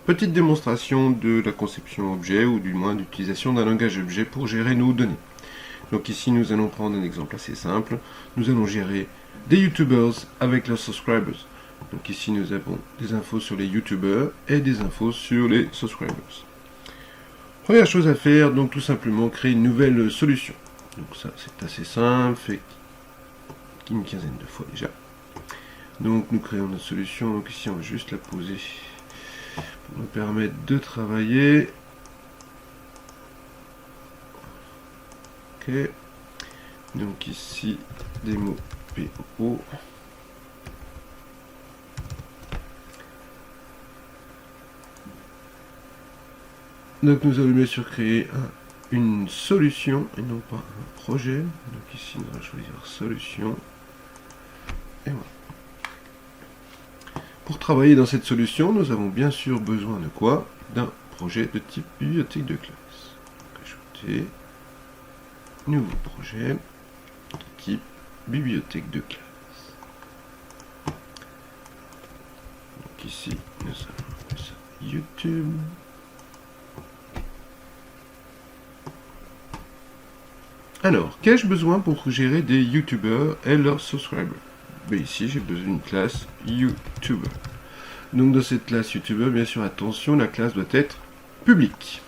petite démonstration de la conception objet, ou du moins d'utilisation d'un langage objet pour gérer nos données. Donc ici, nous allons prendre un exemple assez simple. Nous allons gérer des YouTubers avec leurs subscribers. Donc ici, nous avons des infos sur les YouTubers et des infos sur les subscribers. Première chose à faire, donc tout simplement créer une nouvelle solution. Donc ça, c'est assez simple, fait une quinzaine de fois déjà. Donc nous créons notre solution, donc ici on va juste la poser pour nous permettre de travailler. Ok. Donc ici, démo PO. Donc nous allons bien sûr créer une solution et non pas un projet. Donc ici nous allons choisir solution. Et voilà. Pour travailler dans cette solution, nous avons bien sûr besoin de quoi? D'un projet de type bibliothèque de classe. Donc, ajouter nouveau projet de type bibliothèque de classe. Donc ici, nous allons appeler ça YouTube. Alors, qu'ai-je besoin pour gérer des YouTubers et leurs subscribers? Ben ici, j'ai besoin d'une classe YouTuber. Donc dans cette classe YouTuber, bien sûr, attention, la classe doit être publique.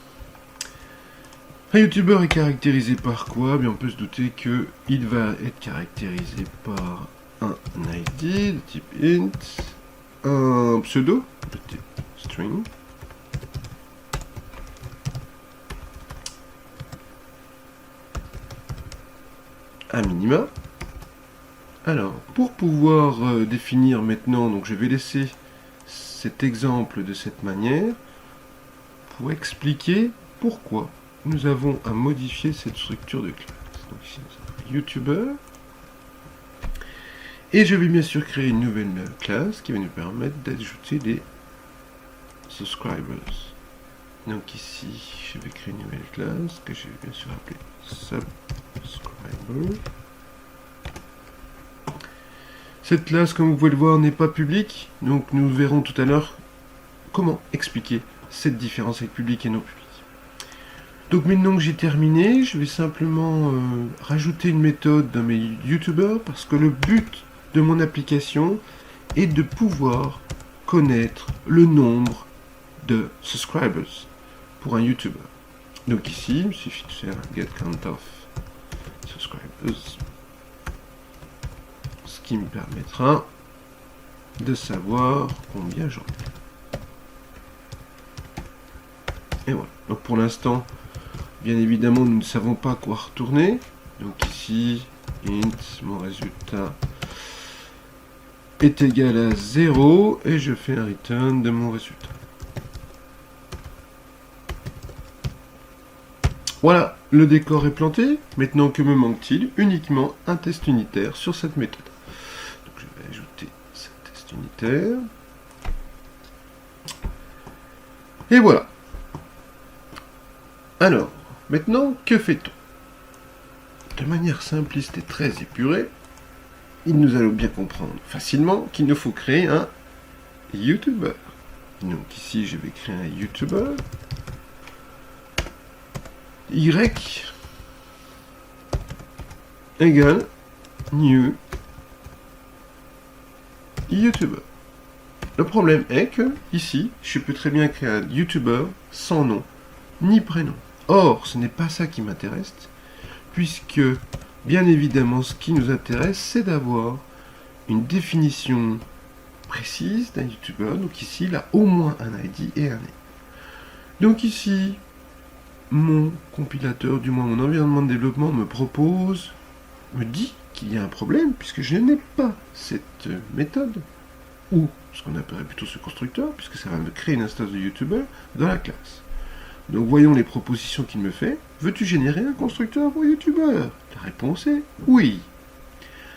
Un YouTuber est caractérisé par quoi? Bien, on peut se douter qu'il va être caractérisé par un ID de type int, un pseudo de type string, un minima. Alors, pour pouvoir définir maintenant, donc je vais laisser cet exemple de cette manière pour expliquer pourquoi nous avons à modifier cette structure de classe. Donc ici, nous avons YouTuber. Et je vais bien sûr créer une nouvelle classe qui va nous permettre d'ajouter des subscribers. Donc ici, je vais créer une nouvelle classe que je vais bien sûr appeler subscriber. Cette classe, comme vous pouvez le voir, n'est pas publique, donc nous verrons tout à l'heure comment expliquer cette différence avec public et non public. Donc maintenant que j'ai terminé, je vais simplement rajouter une méthode dans mes YouTubers, parce que le but de mon application est de pouvoir connaître le nombre de subscribers pour un YouTuber. Donc ici, il suffit de faire get count of subscribers, ce qui me permettra de savoir combien j'en ai. Et voilà. Donc pour l'instant, bien évidemment, nous ne savons pas quoi retourner. Donc ici, int, mon résultat est égal à 0 et je fais un return de mon résultat. Voilà, le décor est planté. Maintenant, que me manque-t-il? Uniquement un test unitaire sur cette méthode. Donc je vais ajouter ce test unitaire. Et voilà. Alors, maintenant, que fait-on? De manière simpliste et très épurée, nous allons bien comprendre facilement qu'il nous faut créer un YouTuber. Donc ici, je vais créer un YouTuber. Y égale new YouTuber. Le problème est que, ici, je peux très bien créer un YouTuber sans nom ni prénom. Or, ce n'est pas ça qui m'intéresse, puisque, bien évidemment, ce qui nous intéresse, c'est d'avoir une définition précise d'un YouTuber. Donc ici, il a au moins un ID et un name. Donc ici, mon compilateur, du moins mon environnement de développement, me dit qu'il y a un problème, puisque je n'ai pas cette méthode, ou ce qu'on appellerait plutôt ce constructeur, puisque ça va me créer une instance de YouTuber dans la classe. Donc voyons les propositions qu'il me fait. Veux-tu générer un constructeur pour YouTuber? La réponse est oui.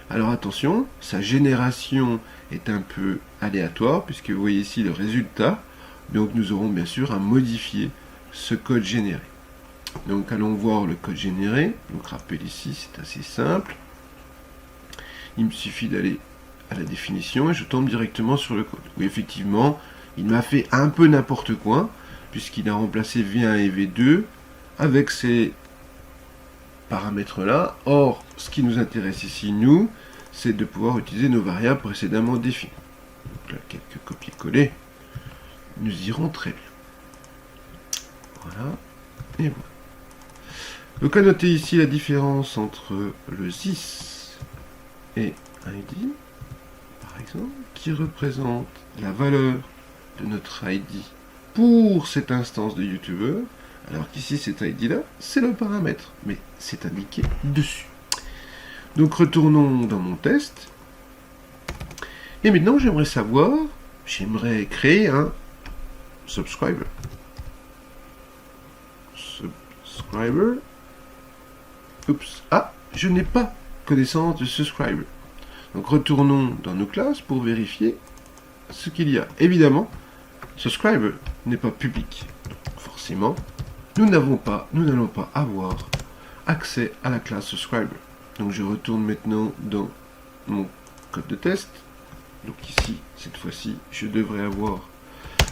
Alors attention, sa génération est un peu aléatoire, puisque vous voyez ici le résultat. Donc nous aurons bien sûr à modifier ce code généré. Donc allons voir le code généré. Donc rappel ici, c'est assez simple. Il me suffit d'aller à la définition et je tombe directement sur le code. Oui, effectivement, Il m'a fait un peu n'importe quoi, puisqu'il a remplacé V1 et V2 avec ces paramètres-là. Or, ce qui nous intéresse ici, nous, c'est de pouvoir utiliser nos variables précédemment définies. Donc là, quelques copier-coller, nous irons très bien. Voilà, et voilà. Donc à noter ici la différence entre le this et ID, par exemple, qui représente la valeur de notre ID pour cette instance de YouTuber, alors qu'ici cet ID-là, c'est le paramètre, mais c'est indiqué dessus. Donc retournons dans mon test. Et maintenant, j'aimerais créer un subscriber. Subscriber. Oups. Ah, je n'ai pas connaissance de subscriber. Donc retournons dans nos classes pour vérifier ce qu'il y a. Évidemment, subscriber n'est pas public. Donc, forcément, nous n'allons pas avoir accès à la classe subscriber. Donc je retourne maintenant dans mon code de test. Donc ici, cette fois-ci, je devrais avoir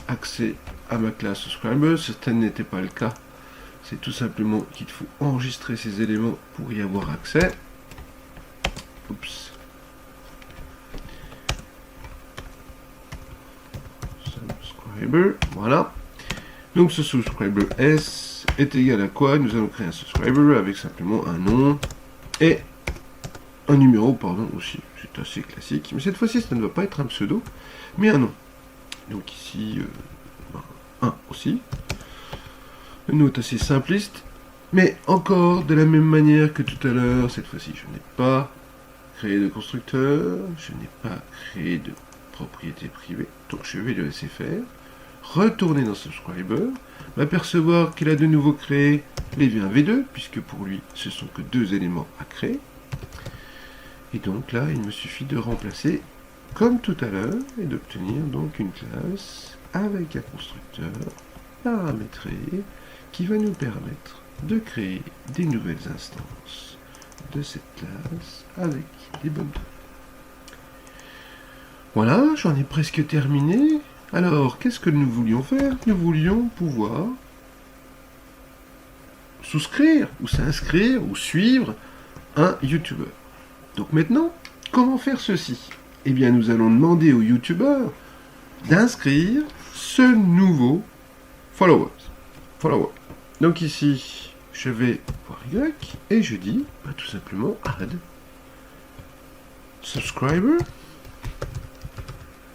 accès à ma classe subscriber. Certaines n'étaient pas le cas. C'est tout simplement qu'il faut enregistrer ces éléments pour y avoir accès. Oups. Subscriber, voilà. Donc ce subscriber S est égal à quoi? Nous allons créer un subscriber avec simplement un nom et un numéro, pardon, aussi. C'est assez classique. Mais cette fois-ci, ça ne va pas être un pseudo, mais un nom. Donc ici, 1 aussi. Une note assez simpliste, mais encore de la même manière que tout à l'heure, cette fois-ci, je n'ai pas créé de constructeur, je n'ai pas créé de propriété privée, donc je vais le laisser faire, retourner dans Subscriber, m'apercevoir qu'il a de nouveau créé les V1, V2, puisque pour lui, ce sont que 2 éléments à créer, et donc là, il me suffit de remplacer comme tout à l'heure, et d'obtenir donc une classe avec un constructeur paramétré, qui va nous permettre de créer des nouvelles instances de cette classe avec les bonnes données. Voilà, j'en ai presque terminé. Alors, qu'est-ce que nous voulions faire? Nous voulions pouvoir souscrire, ou s'inscrire, ou suivre un YouTuber. Donc maintenant, comment faire ceci? Eh bien, nous allons demander au YouTuber d'inscrire ce nouveau follower. Donc ici, je vais voir Y et je dis tout simplement add subscriber.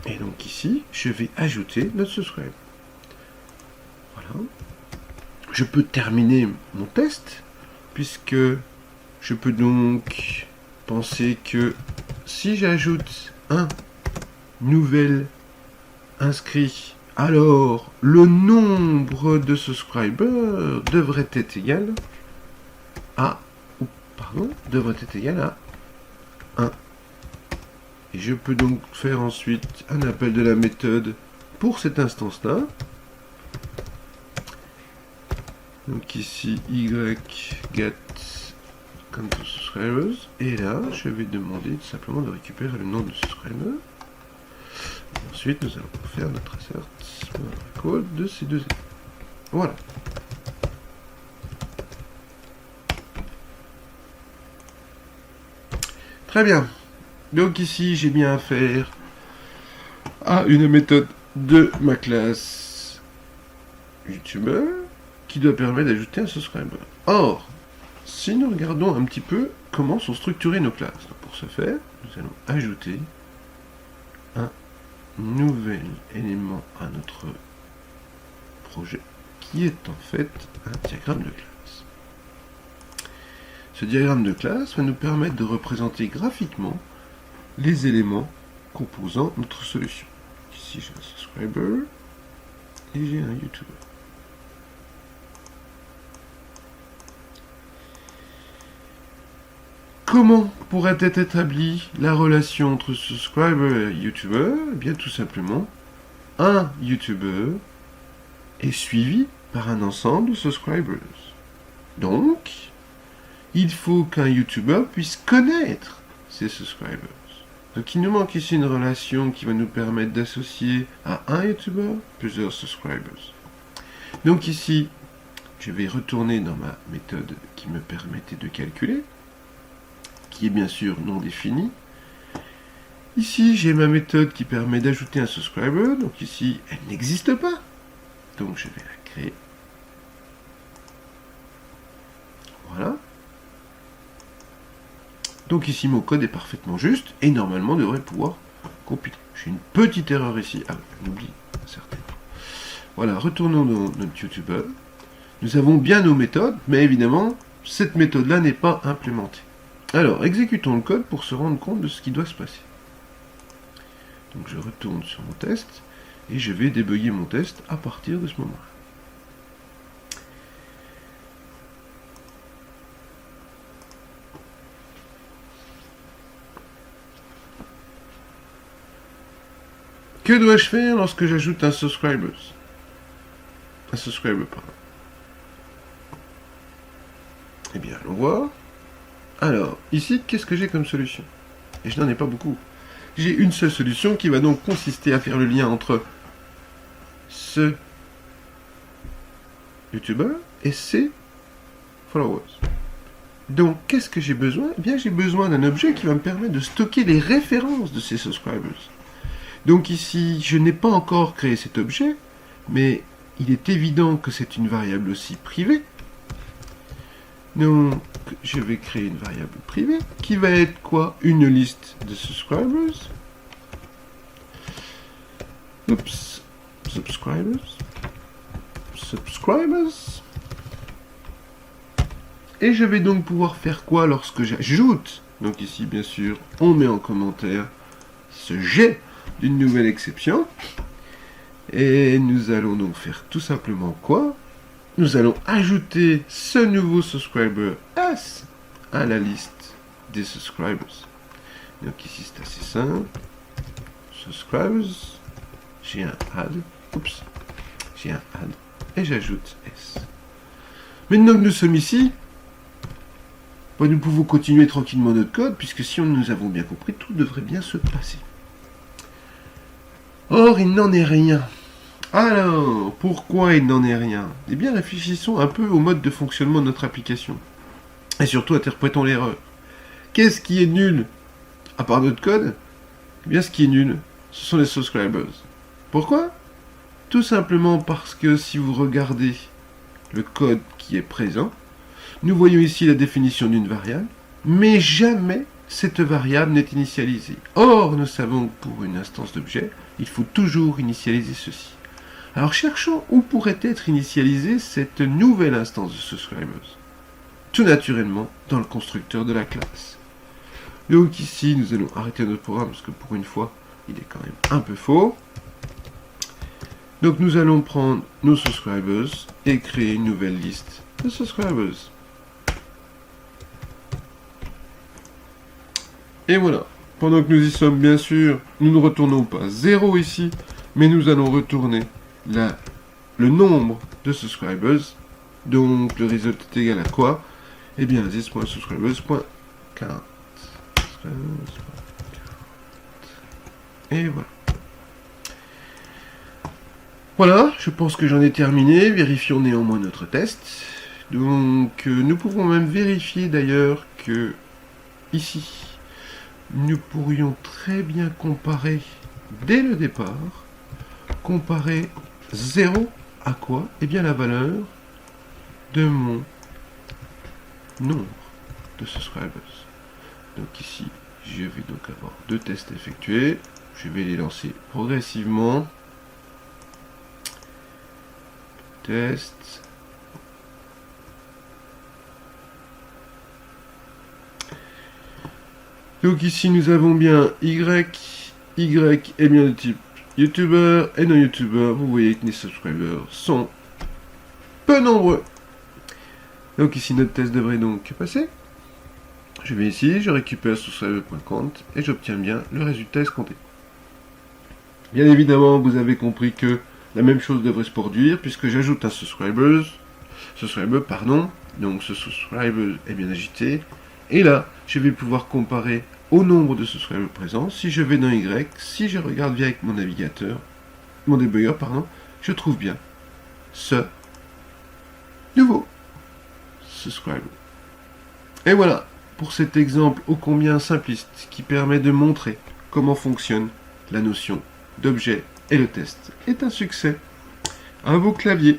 Et donc ici, je vais ajouter notre subscriber. Voilà. Je peux terminer mon test puisque je peux donc penser que si j'ajoute un nouvel inscrit, alors le nombre de subscribers devrait être égal à 1. Et je peux donc faire ensuite un appel de la méthode pour cette instance-là. Donc ici, get count of subscribers. Et là, je vais demander tout simplement de récupérer le nom de subscriber. Et ensuite, nous allons faire notre insert code de ces 2 éléments. Voilà. Très bien. Donc ici, j'ai bien affaire à une méthode de ma classe YouTuber qui doit permettre d'ajouter un subscriber. Or, si nous regardons un petit peu comment sont structurées nos classes, donc pour ce faire, nous allons ajouter un nouvel élément à notre projet qui est en fait un diagramme de classe. Ce diagramme de classe va nous permettre de représenter graphiquement les éléments composant notre solution. Ici j'ai un subscriber et j'ai un YouTuber. Comment pourrait être établie la relation entre subscriber et YouTuber? Eh bien tout simplement, un YouTuber est suivi par un ensemble de subscribers. Donc, il faut qu'un YouTuber puisse connaître ses subscribers. Donc il nous manque ici une relation qui va nous permettre d'associer à un YouTuber plusieurs subscribers. Donc ici, je vais retourner dans ma méthode qui me permettait de calculer, qui est bien sûr non définie. Ici, j'ai ma méthode qui permet d'ajouter un subscriber. Donc ici, elle n'existe pas. Donc je vais la créer. Voilà. Donc ici, mon code est parfaitement juste et normalement devrait pouvoir compiler. J'ai une petite erreur ici. Ah, on oublie certainement. Voilà, retournons dans notre YouTuber. Nous avons bien nos méthodes, mais évidemment, cette méthode-là n'est pas implémentée. Alors, exécutons le code pour se rendre compte de ce qui doit se passer. Donc je retourne sur mon test et je vais débugger mon test à partir de ce moment-là. Que dois-je faire lorsque j'ajoute un subscriber? Un subscriber, pardon. Eh bien, allons voir. Alors, ici, qu'est-ce que j'ai comme solution? Et je n'en ai pas beaucoup. J'ai une seule solution qui va donc consister à faire le lien entre ce YouTuber et ses followers. Donc, qu'est-ce que j'ai besoin? Eh bien, j'ai besoin d'un objet qui va me permettre de stocker les références de ces subscribers. Donc ici, je n'ai pas encore créé cet objet, mais il est évident que c'est une variable aussi privée. Donc, je vais créer une variable privée qui va être quoi? Une liste de subscribers. Oups. Subscribers. Subscribers. Et je vais donc pouvoir faire quoi lorsque j'ajoute? Donc ici, bien sûr, on met en commentaire ce jet d'une nouvelle exception. Et nous allons donc faire tout simplement quoi? Nous allons ajouter ce nouveau subscriber S à la liste des subscribers. Donc ici c'est assez simple. Subscribers, j'ai un add, oups, j'ai un add et j'ajoute S. Maintenant que nous sommes ici, nous pouvons continuer tranquillement notre code puisque si nous avons bien compris, tout devrait bien se passer. Or, il n'en est rien. Alors, pourquoi il n'en est rien? Eh bien, réfléchissons un peu au mode de fonctionnement de notre application. Et surtout, interprétons l'erreur. Qu'est-ce qui est nul? À part notre code? Eh bien, ce qui est nul, ce sont les subscribers. Pourquoi? Tout simplement parce que si vous regardez le code qui est présent, nous voyons ici la définition d'une variable, mais jamais cette variable n'est initialisée. Or, nous savons que pour une instance d'objet, il faut toujours initialiser ceci. Alors cherchons où pourrait être initialisée cette nouvelle instance de subscribers. Tout naturellement dans le constructeur de la classe. Donc ici, nous allons arrêter notre programme parce que pour une fois, il est quand même un peu faux. Donc nous allons prendre nos subscribers et créer une nouvelle liste de subscribers. Et voilà. Pendant que nous y sommes, bien sûr, nous ne retournons pas 0 ici, mais nous allons retourner le nombre de subscribers. Donc le résultat est égal à quoi? Eh bien, this.subscribers.40. Et voilà. Voilà, je pense que j'en ai terminé. Vérifions néanmoins notre test. Donc, nous pouvons même vérifier d'ailleurs que ici, nous pourrions très bien comparer dès le départ, comparer 0 à quoi? Eh bien la valeur de mon nombre de subscribers. Donc ici, je vais donc avoir deux tests effectués. Je vais les lancer progressivement. Test. Donc ici nous avons bien Y est bien de type YouTuber et non YouTuber. Vous voyez que les subscribers sont peu nombreux. Donc ici notre test devrait donc passer. Je vais ici, je récupère subscriber.count et j'obtiens bien le résultat escompté. Bien évidemment, vous avez compris que la même chose devrait se produire puisque j'ajoute un subscriber, donc ce subscriber est bien agité. Et là, je vais pouvoir comparer au nombre de subscribers présents. Si je vais dans Y, si je regarde bien avec mon navigateur, mon debugger, pardon, je trouve bien ce nouveau subscribe. Et voilà pour cet exemple ô combien simpliste qui permet de montrer comment fonctionne la notion d'objet, et le test est un succès. À vos claviers.